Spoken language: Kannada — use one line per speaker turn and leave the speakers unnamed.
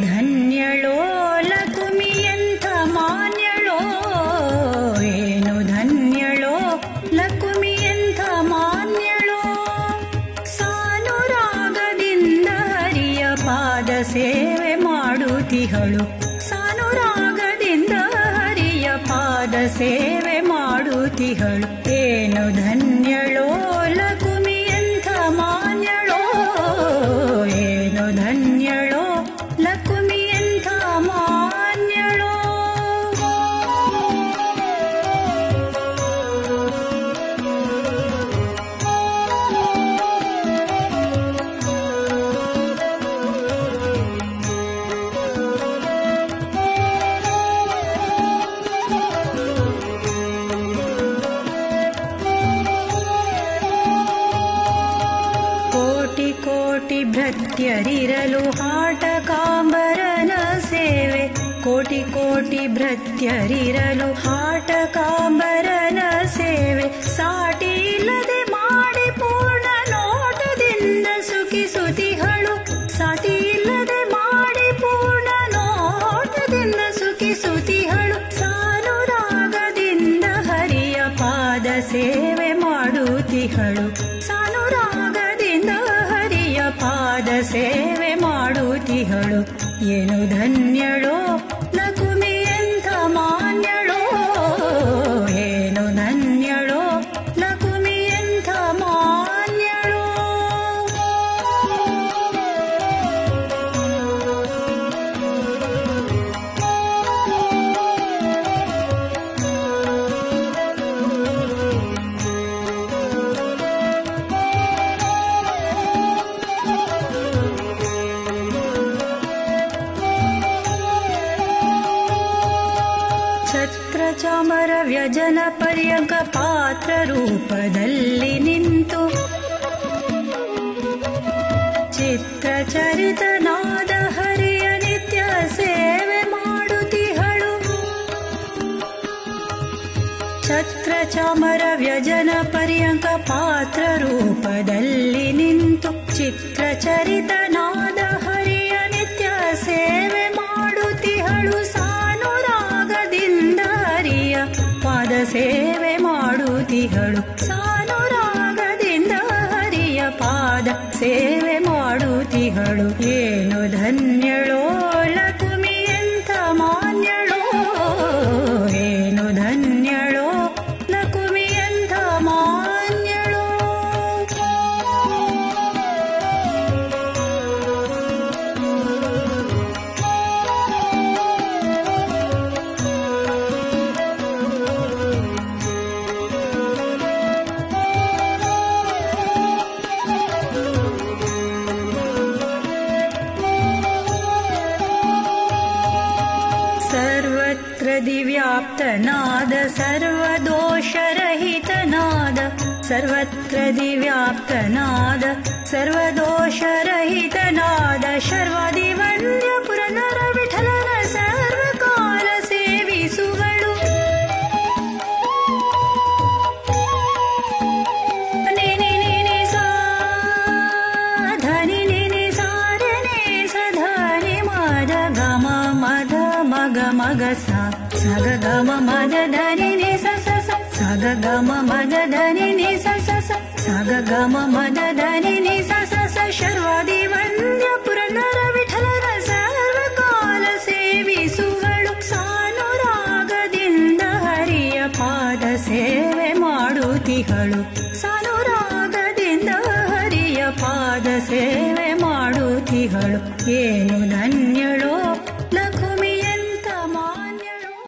ಧನ್ಯಳೋ ಲಕುಮಿಯಂಥ ಮಾನ್ಯಳೋ, ಏನು ಧನ್ಯಳೋ ಲಕುಮಿಯಂಥ ಮಾನ್ಯಳೋ. ಸಾನುರಾಗದಿಂದ ಹರಿಯ ಪಾದ ಸೇವೆ ಮಾಡುತ್ತಿಹಳು, ಸಾನುರಾಗದಿಂದ ಹರಿಯ ಪಾದ ಸೇವೆ ಮಾಡುತ್ತಿಹಳು. ಏನು ಧನ್ಯಳೋ ಲಕುಮಿಯಂಥ ಮಾನ್ಯಳೋ, ಏನು ಧನ್ಯಳೋ ಲಕುಮಿಯಂಥ ಮಾನ್ಯಳೋ. ಕೋಟಿ ಕೋಟಿ ಭೃತ್ಯರಿರಲು ಹಾಟಕಾಂಬರನ ಸೇವೆ, ಕೋಟಿ ಕೋಟಿ ಭೃತ್ಯರಿರಲು ಹಾಟಕಾಂಬರನ ಸೇವೆ. ಸಾಟಿ ಇಲ್ಲದೆ ಮಾಡಿ ಪೂರ್ಣ ನೋಟದಿಂದ ಸುಖಿಸುತ್ತಿಹಳು, ಸಾಟಿ ಇಲ್ಲದೆ ಮಾಡಿ ಪೂರ್ಣ ನೋಟದಿಂದ ಸುಖಿಸುತ್ತಿಹಳು. ಸಾನುರಾಗದಿಂದ ಹರಿಯ ಪಾದ ಸೇವೆ ಮಾಡುತ್ತಿಹಳು, ಸಾನುರಾಗದಿಂದ ಹರಿಯ ಪಾದ ಸೇವೆ ಮಾಡುತ್ತಿಹಳು. ಏನು ಧನ್ಯಳೋ ಲಕುಮಿಯಂಥ ಮಾನ್ಯಳೋ, ಏನು ಧನ್ಯಳೋ ಲಕುಮಿಯಂಥ ಮಾನ್ಯಳೋ. ಛತ್ರ ಚಾಮರ ವ್ಯಜನ ಪರ್ಯಂಕ ಪಾತ್ರ ರೂಪದಲ್ಲಿ ನಿಂತು ಚಿತ್ರಚರಿತನಾದ ಹರಿಯ ನಿತ್ಯ ಸೇವೆ ಮಾಡುತ್ತಿಹಳು. ಛತ್ರ ಚಾಮರ ವ್ಯಜನ ಪರ್ಯಂಕ ಪಾತ್ರ ರೂಪದಲ್ಲಿ ನಿಂತು ಚಿತ್ರಚರಿತನಾದ ಹರಿಯ ನಿತ್ಯ ಸೇವೆ ಮಾಡುತ್ತಿಹಳು. ಸಾನುರಾಗದಿಂದ ಹರಿಯ ಪಾದ ಸೇವೆ ಮಾಡುತ್ತಿಹಳು, ಸಾನುರಾಗದಿಂದ ಹರಿಯ ಪಾದ ಸೇವೆ ಮಾಡುತ್ತಿಹಳು. ಏನು ಧನ್ಯಳೋ ಲಕುಮಿಯಂಥ ಮಾನ್ಯಳೋ, ಏನು ಧನ್ಯಳೋ ಲಕುಮಿಯಂಥ ಮಾನ್ಯಳೋ. ಸರ್ವತ್ರ ದಿವ್ಯಾಪ್ತನಾದ ಸರ್ವದೋಷರಹಿತನಾದ, ಸರ್ವತ್ರ ದಿವ್ಯಾಪ್ತನಾದ ಸರ್ವದೋಷರಹಿತನಾದ ಶರ್ವಾದಿ ವಂದ್ಯ ಪುರನರ ವಿಠಲನ ಸರ್ವಕಾಲ ಸೇವಿಸುಗಳು. ಮಗ ಸ ಗ ಮ ಮದ ಧನಿ ನಿ ಸ ಸ ಸ ಸ ಗ ಗ ಮ ಮದ ಧನಿ ನಿ ಸ ಸ ಸ ಸ ಗ ಗ ಮ ಮದ ಧನಿ ನಿ ಸ ಸ ಸ ಶರ್ವಾದಿ ವಂದ್ಯ ಪುರನರ ವಿಠಲನ ಸರ್ವಕಾಲ ಸೇವಿಸುಗಳು. ಸಾನುರಾಗದಿಂದ ಹರಿಯ ಪಾದ ಸೇವೆ ಮಾಡುತ್ತಿಹಳು, ಸಾನುರಾಗದಿಂದ ಹರಿಯ ಪಾದ ಸೇವೆ ಮಾಡುತ್ತಿಹಳು. ಏನು ಧನ್ಯ